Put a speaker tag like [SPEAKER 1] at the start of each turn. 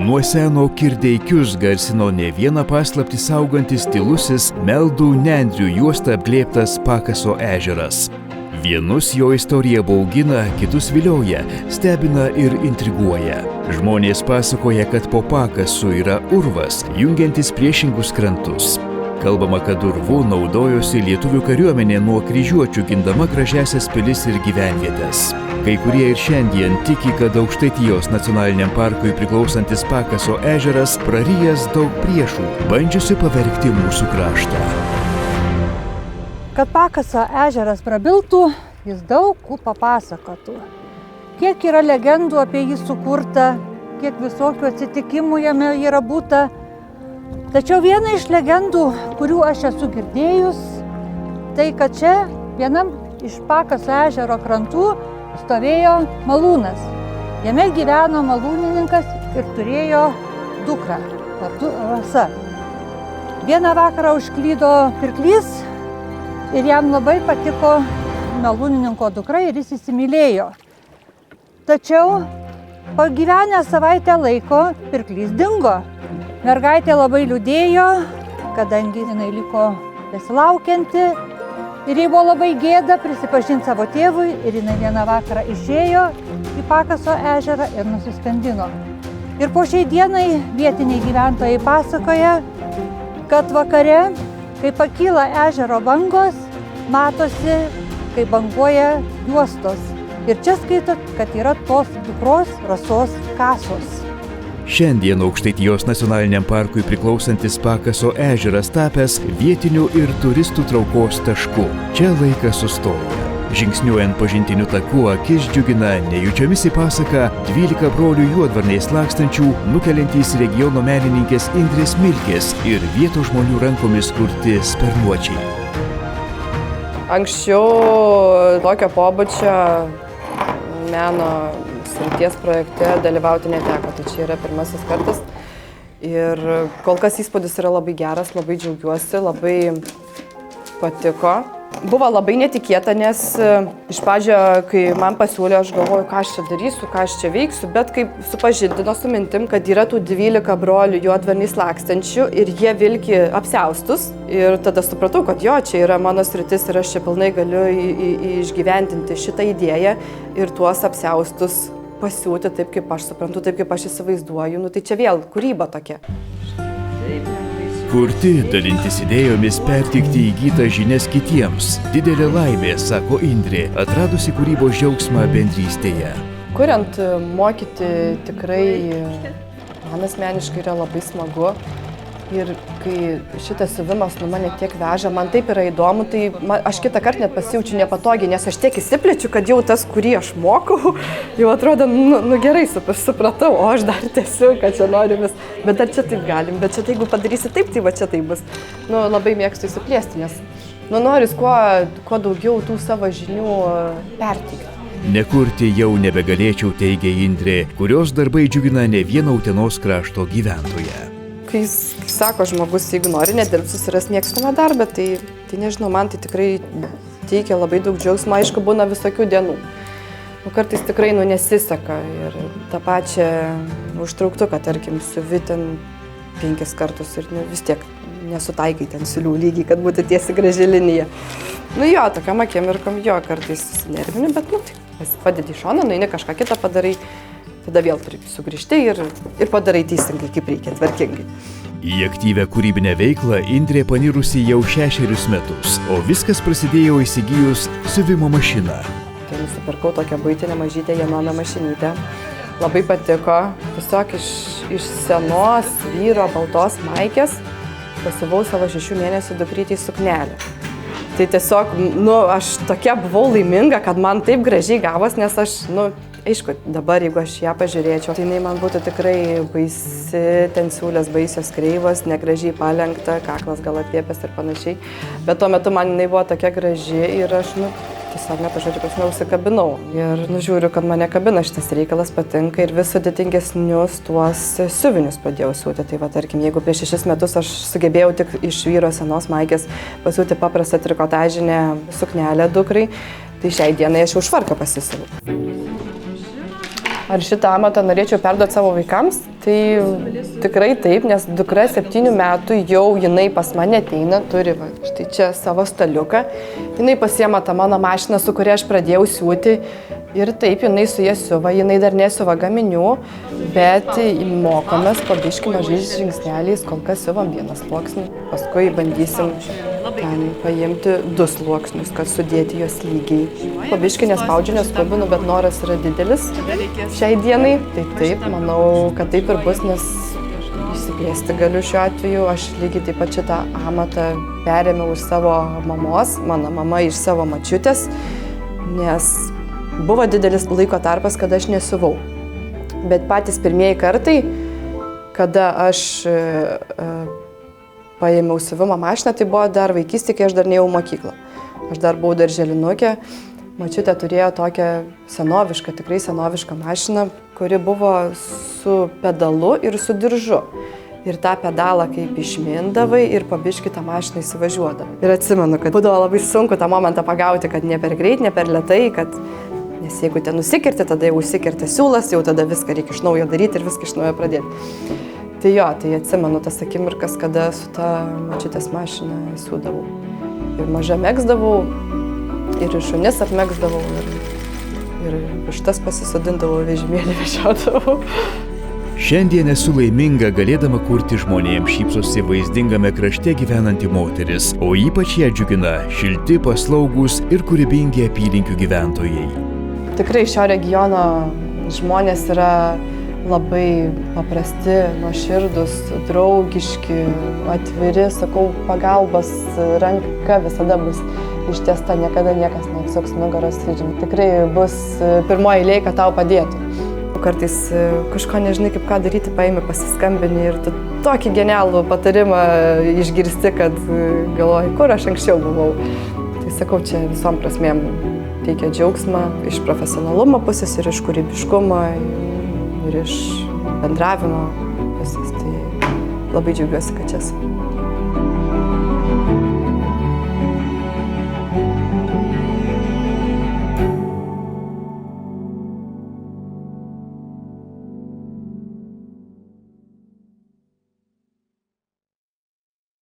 [SPEAKER 1] Nuo seno Kirdeikius garsino ne vieną paslaptį saugantis tylusis Meldų nendrių juosta apglėbtas Pakaso ežeras. Vienus jo istorija baugina, kitus vilioja, stebina ir intriguoja. Žmonės pasakoja, kad po Pakasu yra urvas, jungiantis priešingus krantus. Kalbama, kad urvu naudojosi lietuvių kariuomenė nuo kryžiuočių gindama gražiasias pilis ir gyvenvietes. Kai kurie ir šiandien tiki, kad Aukštaitijos nacionaliniam parkui priklausantis Pakaso ežeras prarijęs daug priešų, bandžiusi pavergti mūsų kraštą.
[SPEAKER 2] Kad Pakaso ežeras prabiltų, jis daug ko papasakotų. Kiek yra legendų apie jį sukurta, kiek visokių atsitikimų jame yra būta. Tačiau viena iš legendų, kurių aš esu girdėjus, tai kad čia vienam iš Pakaso ežero krantų stovėjo malūnas. Jame gyveno malūnininkas ir turėjo dukrą, vardu Rasa. Vieną vakarą užklydo pirklys ir jam labai patiko malūnininko dukra ir jis įsimylėjo. Tačiau pagyvenę savaitę laiko pirklys dingo. Mergaitė labai liūdėjo, kadangi jinai liko besilaukianti ir jai buvo labai gėda prisipažinti savo tėvui ir jinai vieną vakarą išėjo į Pakaso ežerą ir nusiskandino. Ir po šiai dienai vietiniai gyventojai pasakoja, kad vakare, kai pakyla ežero bangos, matosi, kai banguoja juostos. Ir čia skaito, kad yra tos dukros Rasos kasos.
[SPEAKER 1] Šiandien Aukštaitijos nacionaliniam parkui priklausantis Pakaso ežeras tapęs vietinių ir turistų traukos tašku. Čia laikas sustoja. Žingsniuojant pažintiniu taku akis džiugina nejučiomis į pasaką 12 brolių juodvarniais lakstančių, nukeliantys regiono menininkės Indrės Milkės ir vietos žmonių rankomis kurti sparnuočiai.
[SPEAKER 3] Anksčiau tokio pobūdžio meno srities projekte dalyvauti neteko, tai čia yra pirmasis kartas. Ir kol kas įspūdis yra labai geras, labai džiaugiuosi, labai patiko. Buvo labai netikėta, nes iš pradžio, kai man pasiūlė, aš galvoju, ką aš čia darysiu, ką aš čia veiksiu, bet kaip supažindino su mintim, kad yra tų 12 brolių juodvarniais lakstančių ir jie vilki apsiaustus. Ir tada supratau, kad jo, čia yra mano sritis ir aš čia pilnai galiu išgyventinti šitą idėją ir tuos apsiaustus pasiūti taip, kaip aš suprantu, taip, kaip aš įsivaizduoju. Tai čia vėl kūryba tokia.
[SPEAKER 1] Kurti, dalintis idėjomis, perteikti įgytas žinias kitiems. Didelė laimė, sako Indrė, atradusi kūrybos džiaugsmą bendrystėje.
[SPEAKER 3] Kuriant, mokyti tikrai man asmeniškai yra labai smagu. Ir kai šitas siuvimas mane tiek veža, man taip yra įdomu, tai aš kitą kartą net pasijaučiu nepatogiai, nes aš tiek įsiplečiu, kad jau tas, kurį aš mokau, jau atrodo, gerai, supratau, o aš dar tiesiu, kad čia noriu vis, bet dar čia taip galim, bet čia jeigu padarysi taip, tai va čia taip bus. Labai mėgstu įsiplėsti, nes noris kuo daugiau tų savo žinių perteikti.
[SPEAKER 1] Nekurti jau nebegalėčiau, teigia Indrė, kurios darbai džiugina ne vieną Utenos krašto gyventoją.
[SPEAKER 3] Kai sako žmogus, jeigu nori nedirbti, susiras mėgstamą darbą, tai nežinau, man tai tikrai teikia labai daug džiaugsmo, aišku, būna visokių dienų. Kartais tikrai nesiseka ir tą pačią užtrauktuką, tarkim, siuvi ten 5 kartus ir vis tiek nesutaikai ten siūlių lygiai, kad būtų tiesi graži linija. Jo, tokiam akimirkom, kartais susinervini, bet tai padedi į šoną, nueini kažką kitą padarai. Tada vėl sugrįžti ir padarai teisingai, kaip reikia, tvarkingai.
[SPEAKER 1] Į aktyvią kūrybinę veiklą Indrė panirusi jau 6 metus, o viskas prasidėjo įsigijus siuvimo mašiną.
[SPEAKER 3] Tai nusipirkau tokią buitinę mažytę Janoną mašinytę. Labai patiko. Tiesiog iš senos vyro baltos maikės pasiuvau savo 6 mėnesių dukrytei suknelę. Tai tiesiog, aš tokia buvau laiminga, kad man taip gražiai gavos, nes aš, aišku, dabar jeigu aš ją pažiūrėčiau, tai jinai man būtų tikrai baisi, ten siūlės baisios kreivos, negražiai palenkta, kaklas gal atviepęs ir panašiai. Bet tuo metu man jinai buvo tokia graži ir aš, tiesiog net aš neužsikabinau. Ir žiūriu, kad mane kabina šitas reikalas, patinka ir vis sudėtingesnius tuos siuvinius pradėjau siūti. Tai va, tarkim, jeigu prieš 6 metus aš sugebėjau tik iš vyro senos maikės pasiūti paprastą trikotažinę suknelę dukrai, tai šiai dienai aš jau švarką pasisiuvu. Ar šitą amatą norėčiau perduoti savo vaikams? Tai tikrai taip, nes dukra 7 metų jau jinai pas mane ateina, turi štai čia savo staliuką. Jinai pasiema tą mano mašiną, su kuria aš pradėjau siūti. Ir taip, jinai su jie siuva, jinai dar nesiuva gaminių, bet mokomės po biškį mažais žingsneliais, kol kas siuvam 1 sluoksnį, paskui bandysim ten paimti 2 sluoksnius, kad sudėti juos lygiai. Po biškį nespaudžiu, neskubinu, bet noras yra didelis šiai dienai. Tai taip, manau, kad taip ir bus, nes išsiplėsti galiu šiuo atveju. Aš lygiai taip pat šitą amatą perėmiau iš savo mamos, mano mama iš savo močiutės, nes buvo didelis laiko tarpas, kada aš nesiuvau. Bet patys pirmieji kartai, kada aš paėmiau siuvimo mašiną, tai buvo dar vaikystė, kai aš dar nėjau mokyklą. Aš dar buvau darželinukė. Močiutė turėjo tokią senovišką, tikrai senovišką mašiną, kuri buvo su pedalu ir su diržu. Ir tą pedalą kaip išmindavai ir po biškį tą mašiną įsivažiuodavai. Ir atsimenu, kad būdavo labai sunku tą momentą pagauti, kad ne per greit, ne per lėtai, nes jeigu ten nusikirti, tada jau užsikirti siūlas, jau tada viską reikia iš naujo daryti ir viską iš naujo pradėti. Tai jo, tai atsimenu tas akimirkas, kada su tą močiutės mašiną įsiūdavau. Ir maža megzdavau, ir šunis apmegzdavau, ir vištas pasisodindavau, vežimėlį vežiodavau.
[SPEAKER 1] Šiandien esu laiminga galėdama kurti žmonėms šypsosi vaizdingame krašte gyvenanti moteris, o ypač ją džiugina šilti, paslaugus ir kūrybingi apylinkių gyventojai.
[SPEAKER 3] Tikrai šio regiono žmonės yra labai paprasti, nuoširdūs, draugiški, atviri, sakau, pagalbos ranka visada bus ištiesta, niekada niekas neapsuks nugaros ir tikrai bus pirmoji eilė, kad tau padėtų. Kartais kažko nežinai, kaip ką daryti, paimi, pasiskambini ir tu tokį genialų patarimą išgirsti, kad galvoji, kur aš anksčiau buvau. Tai sakau, čia visom prasmėm teikia džiaugsmą iš profesionalumo pusės ir iš kūrybiškumo ir iš bendravimo pusės. Tai labai džiaugiuosi, kad čia esu.